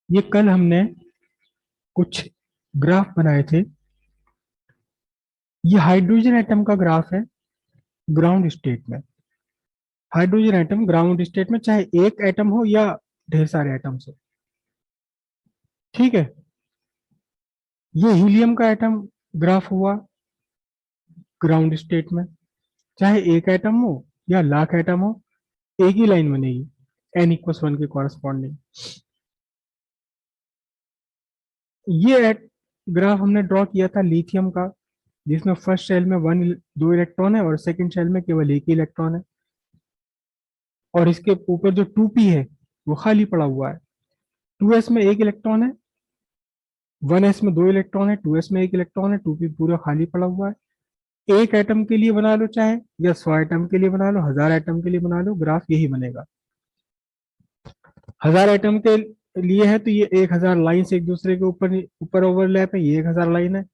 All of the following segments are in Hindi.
ये कल हमने कुछ ग्राफ बनाए थे। ये हाइड्रोजन एटम का ग्राफ है ग्राउंड स्टेट में। हाइड्रोजन एटम ग्राउंड स्टेट में चाहे एक एटम हो या ढेर सारे एटम्स हो, ठीक है। ये हीलियम का एटम ग्राफ हुआ ग्राउंड स्टेट में। चाहे एक एटम हो या लाख एटम हो, एक ही लाइन बनेगी n=1 के कॉरस्पॉन्डिंग। ये ग्राफ हमने ड्रॉ किया था लिथियम का, जिसमें फर्स्ट शेल में दो इलेक्ट्रॉन है और सेकंड शेल में केवल एक ही इलेक्ट्रॉन है। और इसके ऊपर जो 2p है वो खाली पड़ा हुआ है। 2s में एक इलेक्ट्रॉन है, 1s में दो इलेक्ट्रॉन है, 2s में एक इलेक्ट्रॉन है, 2p पूरा खाली पड़ा हुआ है। एक एटम के लिए बना लो चाहे, या 100 एटम के लिए बना लो, 1000 एटम के लिए बना लो, ग्राफ यही बनेगा। 1000 एटम के लिए है तो ये 1000 लाइन से एक दूसरे के ऊपर ऊपर ओवरलैप है, ये 1000 लाइन है।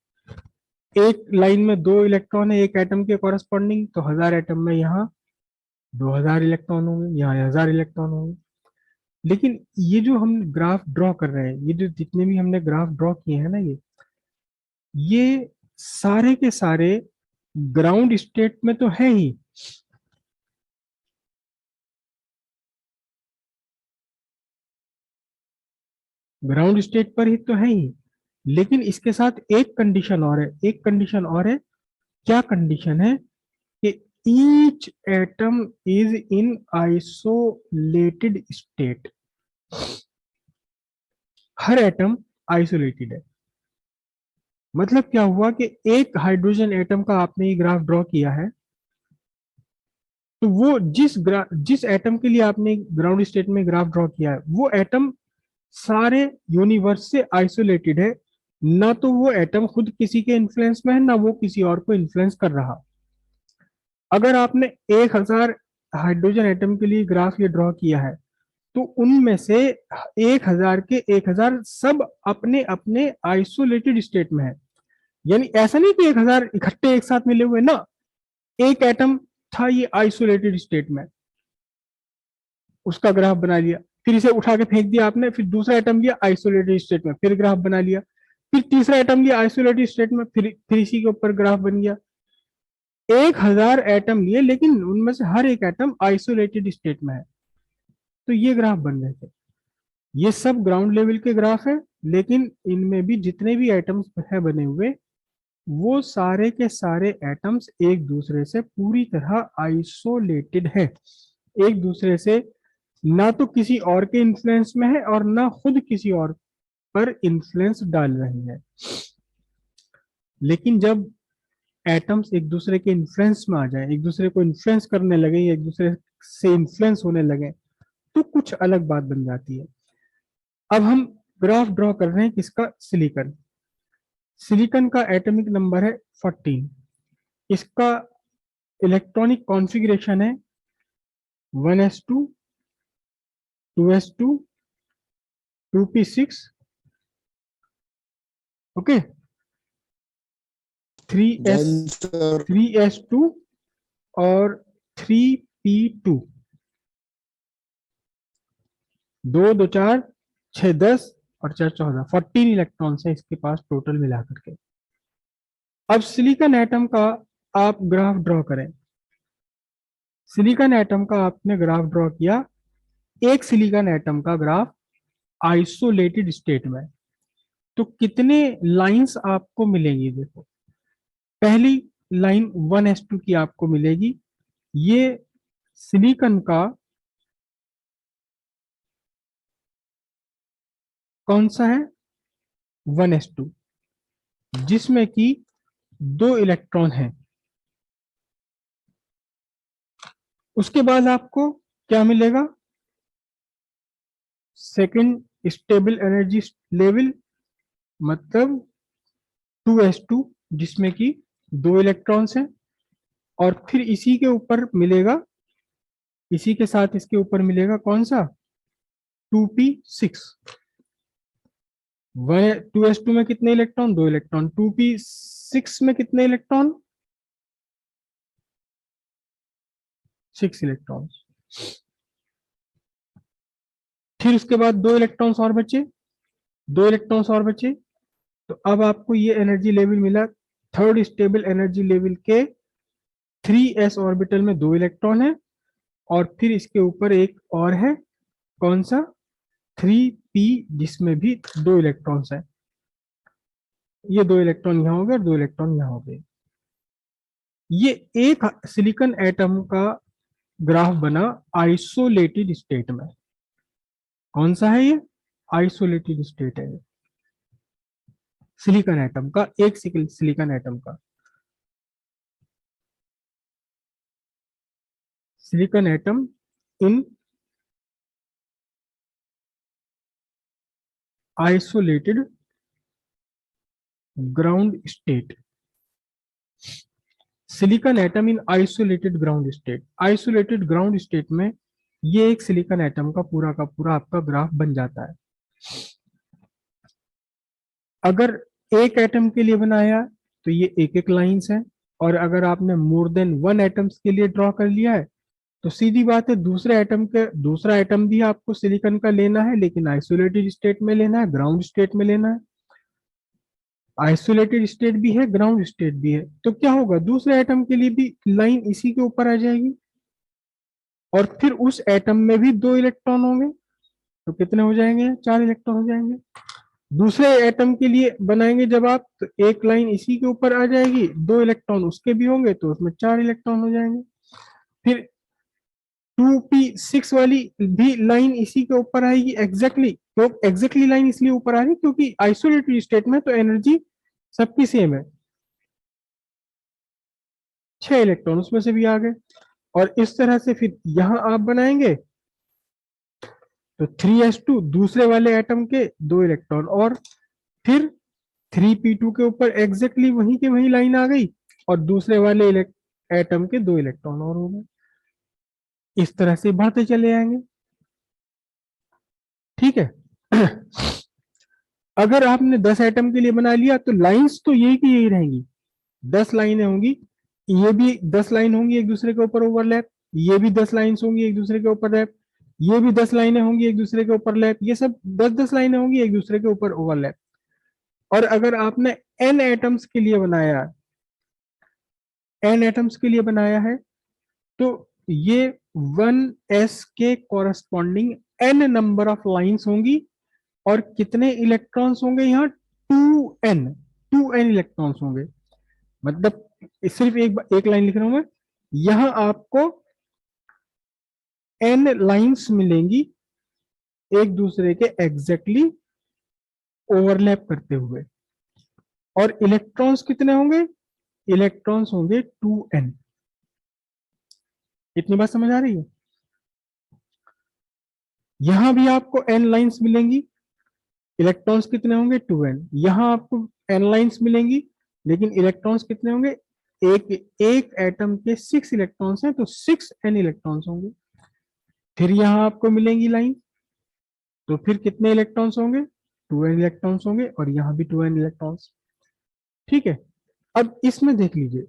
एक लाइन में दो इलेक्ट्रॉन है एक एटम के कॉरस्पॉन्डिंग, तो 1000 एटम में यहाँ 2000 इलेक्ट्रॉन होंगे, यहाँ 1000 इलेक्ट्रॉन होंगे। लेकिन ये जो हम ग्राफ ड्रॉ कर रहे हैं, ये जो जितने भी हमने ग्राफ ड्रॉ किए हैं ना, ये सारे के सारे ग्राउंड स्टेट में तो है ही। ग्राउंड स्टेट पर ही तो है ही, लेकिन इसके साथ एक कंडीशन और है, एक कंडीशन और है। क्या कंडीशन है? कि each atom is in isolated state. Her atom isolated है। मतलब क्या हुआ कि एक हाइड्रोजन एटम का आपने ये ग्राफ ड्रॉ किया है, तो वो जिस एटम के लिए आपने ग्राउंड स्टेट में ग्राफ ड्रॉ किया है, वो एटम सारे यूनिवर्स से आइसोलेटेड है। ना तो वो एटम खुद किसी के इन्फ्लुएंस में है, ना वो किसी और को इन्फ्लुएंस कर रहा। अगर आपने 1000 हाइड्रोजन एटम के लिए ग्राफ ये ड्रॉ किया है, तो उनमें से 1000 के 1000 सब अपने अपने आइसोलेटेड स्टेट में है। यानी ऐसा नहीं कि 1000 इकट्ठे एक साथ मिले हुए ना। एक एटम था ये आइसोलेटेड स्टेट में, उसका ग्राफ बना लिया, फिर इसे उठा के फेंक दिया आपने, फिर दूसरा एटम लिया आइसोलेटेड स्टेट में, फिर ग्राफ बना लिया, फिर तीसरा एटम लिया आइसोलेटेड स्टेट में, फिर इसी के ऊपर ग्राफ बन गया। 1000 एटम लिए, लेकिन उनमें से हर एक एटम आइसोलेटेड स्टेट में है, तो ये ग्राफ बन गए थे। ये सब ग्राउंड लेवल के ग्राफ है, लेकिन इनमें भी जितने भी एटम्स है बने हुए, वो सारे के सारे एटम्स एक दूसरे से पूरी तरह आइसोलेटेड है। एक दूसरे से ना तो किसी और के इन्फ्लुएंस में है और ना खुद किसी और पर इन्फ्लुएंस डाल रहे हैं। लेकिन जब एटम्स एक दूसरे के इन्फ्लुएंस में आ जाए, एक दूसरे को इन्फ्लुएंस करने लगे या एक दूसरे से इन्फ्लुएंस होने लगे, तो कुछ अलग बात बन जाती है। अब हम ग्राफ ड्रॉ कर रहे हैं किसका? सिलिकॉन। सिलिकॉन का एटॉमिक नंबर है 14। इसका इलेक्ट्रॉनिक कॉन्फ़िगरेशन है 1s2, 2s2, 2p6, okay, 3s, done sir. 3s2 और 3p2। दो दो चार, 6 10 और 4 14, 14 इलेक्ट्रॉन्स है इसके पास टोटल मिला करके। अब सिलिकॉन एटम का आप ग्राफ ड्रॉ करें। सिलिकॉन एटम का आपने ग्राफ ड्रॉ किया, एक सिलिकॉन एटम का ग्राफ आइसोलेटेड स्टेट में, तो कितने लाइंस आपको मिलेंगी? देखो, पहली लाइन 1s2 की आपको मिलेगी। ये सिलिकॉन का कौन सा है? 1s2, जिसमें कि दो इलेक्ट्रॉन है। उसके बाद आपको क्या मिलेगा? सेकंड स्टेबल एनर्जी लेवल, मतलब 2s2, जिसमें कि दो इलेक्ट्रॉन्स हैं। और फिर इसी के ऊपर मिलेगा, इसी के साथ इसके ऊपर मिलेगा कौन सा? 2p6। वन 2s2 में कितने इलेक्ट्रॉन? दो इलेक्ट्रॉन। 2p6 में कितने इलेक्ट्रॉन? 6 इलेक्ट्रॉन। फिर उसके बाद दो इलेक्ट्रॉन्स और बचे, 2 इलेक्ट्रॉन्स और बचे। तो अब आपको ये एनर्जी लेवल मिला, थर्ड स्टेबल एनर्जी लेवल के 3s ऑर्बिटल में 2 इलेक्ट्रॉन है, और फिर इसके ऊपर एक और है, कौन सा, 3p, जिसमें भी 2 इलेक्ट्रॉन्स है। ये 2 इलेक्ट्रॉन यहाँ हो गए और 2 इलेक्ट्रॉन यहाँ हो गए। ये एक सिलिकॉन एटम का ग्राफ बना आइसोलेटेड स्टेट में। कौन सा है ये, आइसोलेटेड स्टेट है सिलिकॉन एटम का, एक सिलिकॉन एटम का, silicon atom in isolated ground state. Silicon atom in isolated ground state, isolated ground state में ये एक सिलिकॉन एटम का पूरा आपका ग्राफ बन जाता है। अगर एक एटम के लिए बनाया तो ये एक एक लाइंस है, और अगर आपने मोर देन वन एटम्स के लिए ड्रॉ कर लिया है तो सीधी बात है, दूसरा एटम भी आपको सिलिकॉन का लेना है, लेकिन आइसोलेटेड स्टेट में लेना है, ग्राउंड स्टेट में लेना है। आइसोलेटेड स्टेट भी है, ग्राउंड स्टेट भी है, तो क्या होगा, दूसरे एटम के लिए भी लाइन इसी के ऊपर आ जाएगी, और फिर उस एटम में भी 2 इलेक्ट्रॉन होंगे, तो कितने हो जाएंगे, 4 इलेक्ट्रॉन हो जाएंगे। दूसरे एटम के लिए बनाएंगे जब आप, तो एक लाइन इसी के ऊपर आ जाएगी, 2 इलेक्ट्रॉन उसके भी होंगे, तो उसमें 4 इलेक्ट्रॉन हो जाएंगे। फिर 2p6 वाली भी लाइन इसी के ऊपर आएगी एग्जैक्टली, तो एग्जैक्टली लाइन इसलिए ऊपर आ रही क्योंकि आइसोलेटेड स्टेट में तो एनर्जी सबकी सेम है, 6 इलेक्ट्रॉन उसमें से भी आ गए। और इस तरह से फिर यहां आप बनाएंगे तो 3s2, दूसरे वाले एटम के 2 इलेक्ट्रॉन, और फिर 3p2 के ऊपर एग्जैक्टली वही के वही लाइन आ गई, और दूसरे वाले एटम के 2 इलेक्ट्रॉन और हो गए। इस तरह से बढ़ते चले आएंगे, ठीक है। अगर आपने 10 एटम के लिए बना लिया तो लाइंस तो यही की यही रहेंगी, 10 लाइनें होंगी, ये भी 10 लाइन होंगी एक दूसरे के ऊपर ओवरलैप, ये भी 10 लाइन्स होंगी एक दूसरे के ऊपर लैप, ये भी 10 लाइनें होंगी एक दूसरे के ऊपर लैप, ये सब 10-10 लाइनें होंगी एक दूसरे के ऊपर ओवरलैप। और अगर आपने n एटम्स के लिए बनाया, n एटम्स के लिए बनाया है, तो ये 1s के corresponding n number of lines होंगी, और कितने इलेक्ट्रॉन्स होंगे यहाँ, 2n, 2n इलेक्ट्रॉन्स होंगे। मतलब सिर्फ एक लाइन लिख रहा हूं मैं, यहां आपको n लाइंस मिलेंगी एक दूसरे के एग्जैक्टली ओवरलैप करते हुए, और इलेक्ट्रॉन्स कितने होंगे, इलेक्ट्रॉन्स होंगे 2n। इतनी बात समझ आ रही है। यहां भी आपको n लाइंस मिलेंगी, इलेक्ट्रॉन्स कितने होंगे, 2n। यहां आपको n लाइंस मिलेंगी, लेकिन इलेक्ट्रॉन्स कितने होंगे, एक एक एटम के 6 इलेक्ट्रॉन्स हैं, तो 6n इलेक्ट्रॉन्स होंगे। फिर यहां आपको मिलेंगी लाइन, तो फिर कितने इलेक्ट्रॉन्स होंगे, 2n इलेक्ट्रॉन्स होंगे, और यहां भी 2n इलेक्ट्रॉन्स, ठीक है। अब इसमें देख लीजिए,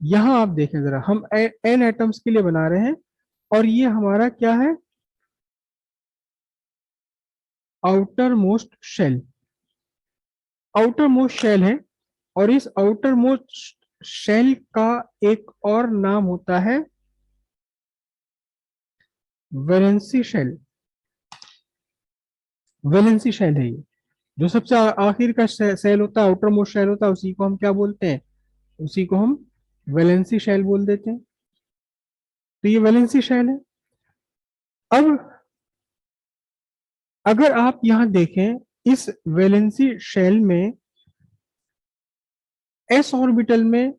यहां आप देखें जरा, हम n एटम्स के लिए बना रहे हैं, और ये हमारा क्या है, outermost shell, outermost shell है, और इस आउटर मोस्ट शेल का एक और नाम होता है वैलेंसी शेल। वैलेंसी शेल है ये, जो सबसे आखिर का सेल होता है, आउटर मोस्ट शेल होता है, उसी को हम क्या बोलते हैं, उसी को हम वैलेंसी शेल बोल देते हैं। तो ये वैलेंसी शेल है। अब अगर आप यहां देखें इस वैलेंसी शेल में, एस ऑर्बिटल में,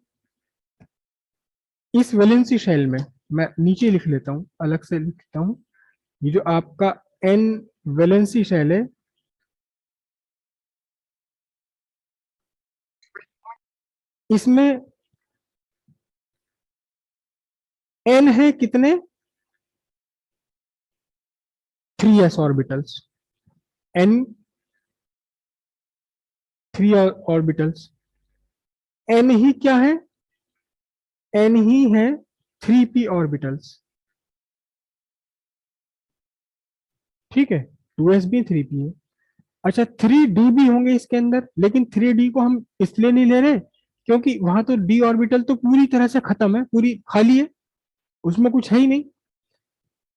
इस वैलेंसी शेल में, मैं नीचे लिख लेता हूं, अलग से लिखता हूं, ये जो आपका एन वैलेंसी शेल है, इसमें एन है कितने, 3s orbitals, N 3 orbitals, N ही क्या है, एन ही है 3p ऑर्बिटल्स, ठीक है, 2s भी 3p है। अच्छा 3d भी होंगे इसके अंदर, लेकिन 3d को हम इसलिए नहीं ले रहे क्योंकि वहां तो d ऑर्बिटल तो पूरी तरह से खत्म है, पूरी खाली है, उसमें कुछ है ही नहीं।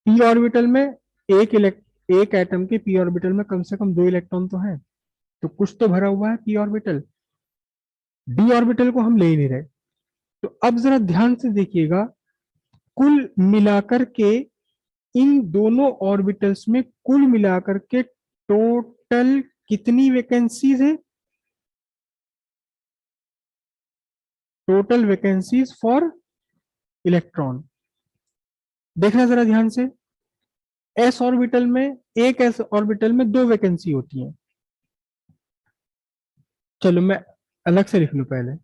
p ऑर्बिटल में एक एटम के p ऑर्बिटल में कम से कम 2 इलेक्ट्रॉन तो है, तो कुछ तो भरा हुआ है p ऑर्बिटल। d ऑर्बिटल को हम ले ही नहीं रहे। तो अब जरा ध्यान से देखिएगा, कुल मिलाकर के इन दोनों ऑर्बिटल्स में कुल मिलाकर के टोटल कितनी वैकेंसीज है? Total vacancies for electron. देखना जरा ध्यान से, एस ऑर्बिटल में, एक एस ऑर्बिटल में 2 वैकेंसी होती हैं। चलो मैं अलग से लिख लूं पहले।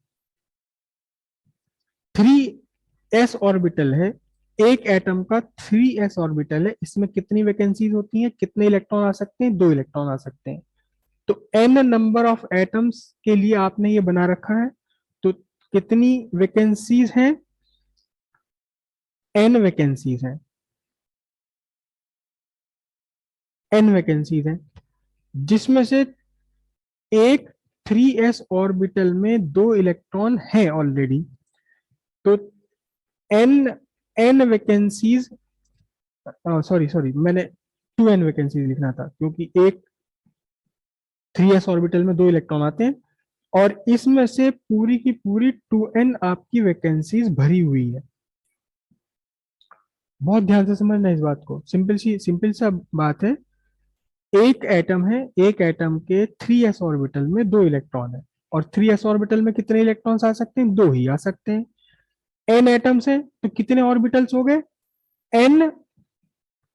3s ऑर्बिटल है, एक एटम का 3s ऑर्बिटल है, इसमें कितनी वैकेंसीज होती हैं, कितने इलेक्ट्रॉन आ सकते हैं? 2 इलेक्ट्रॉन आ सकते हैं। तो n नंबर ऑफ एटम्स के लिए आपने ये बना रखा है, तो कितनी वैकेंसीज हैं? n वैकेंसीज हैं, n वैकेंसीज हैं, जिसमें से एक 3s ऑर्बिटल में 2 इलेक्ट्रॉन है ऑलरेडी। तो n n vacancies, sorry sorry, मैंने 2n वैकेंसीज लिखना था, क्योंकि एक 3s ऑर्बिटल में 2 इलेक्ट्रॉन आते हैं, और इसमें से पूरी की पूरी 2n आपकी वैकेंसीज भरी हुई है। बहुत ध्यान से समझना इस बात को, सिंपल सा बात है। एक एटम है, एक एटम के 3s ऑर्बिटल में 2 इलेक्ट्रॉन है, और 3s ऑर्बिटल में कितने इलेक्ट्रॉन्स आ सकते हैं? 2 ही आ सकते हैं। n एटम्स है तो कितने ऑर्बिटल्स हो गए? n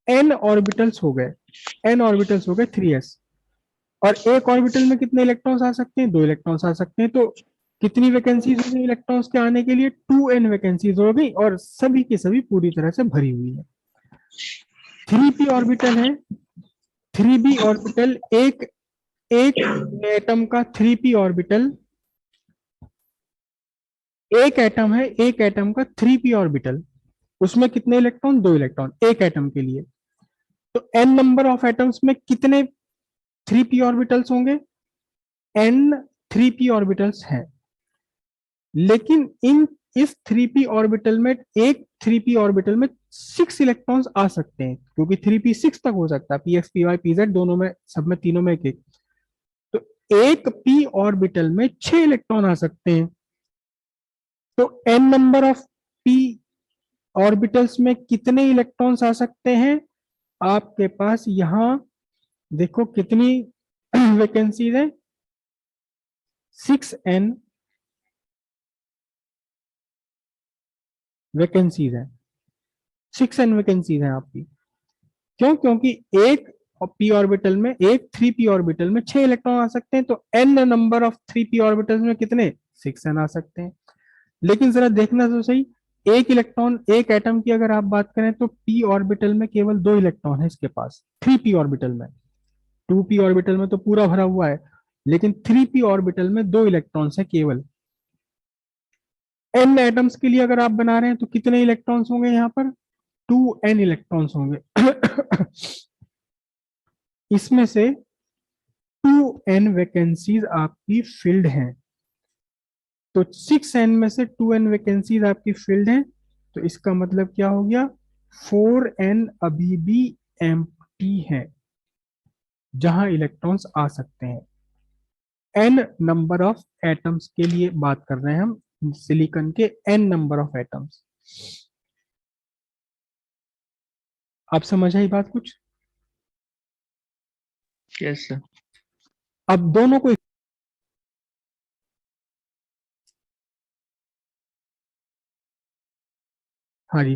n ऑर्बिटल्स हो गए, n ऑर्बिटल्स हो गए 3s। और एक ऑर्बिटल में कितने इलेक्ट्रॉन्स आ सकते हैं? 2 इलेक्ट्रॉन्स आ सकते हैं। तो कितनी वैकेंसीज हो गई इलेक्ट्रॉन्स के आने के लिए? 2n वैकेंसीज हो गई, और सभी की सभी पूरी तरह से भरी हुई है। 3p ऑर्बिटल है, 3p ऑर्बिटल, एक एक एटम का 3p ऑर्बिटल, एक एटम है, एक एटम का 3p ऑर्बिटल, उसमें कितने इलेक्ट्रॉन? 2 इलेक्ट्रॉन एक एटम के लिए। तो n नंबर ऑफ एटम्स में कितने 3p ऑर्बिटल्स होंगे? n 3p ऑर्बिटल्स हैं, लेकिन इन इस 3p ऑर्बिटल में, एक 3p ऑर्बिटल में 6 इलेक्ट्रॉन्स आ सकते हैं, क्योंकि 3p 6 तक हो सकता है, px py pz दोनों में, सब में, तीनों में एक एक। तो एक p ऑर्बिटल में 6 इलेक्ट्रॉन आ सकते हैं। तो n number of p orbitals में कितने इलेक्ट्रॉन्स आ सकते हैं? आपके पास यहां देखो कितनी वैकेंसीज है, 6n वैकेंसीज है, 6n वैकेंसीज है आपकी। क्यों? क्योंकि एक p ऑर्बिटल में, एक 3p ऑर्बिटल में 6 इलेक्ट्रॉन आ सकते हैं, तो n number of 3p orbitals में कितने? 6n आ सकते हैं। लेकिन जरा देखना तो सही, एक इलेक्ट्रॉन, एक एटम की अगर आप बात करें तो p ऑर्बिटल में केवल 2 इलेक्ट्रॉन है इसके पास, 3p ऑर्बिटल में। 2p ऑर्बिटल में तो पूरा भरा हुआ है, लेकिन 3p ऑर्बिटल में 2 इलेक्ट्रॉन्स है केवल। n एटम्स के लिए अगर आप बना रहे हैं तो कितने इलेक्ट्रॉन्स होंगे यहाँ पर? 2n इलेक्ट्रॉन्स होंगे। इसमें से 2n वैकेंसीज आपकी फिल्ड हैं। तो 6n में से 2n वैकेंसीज आपकी फिल्ड हैं, तो इसका मतलब क्या हो गया? 4n अभी भी एम्प्टी है, जहां इलेक्ट्रॉन्स आ सकते हैं। n नंबर ऑफ एटम्स के लिए बात कर रहे हैं हम, सिलिकॉन के n नंबर ऑफ एटम्स। आप समझ आई बात कुछ? Yes sir. अब दोनों को, हाँ जी,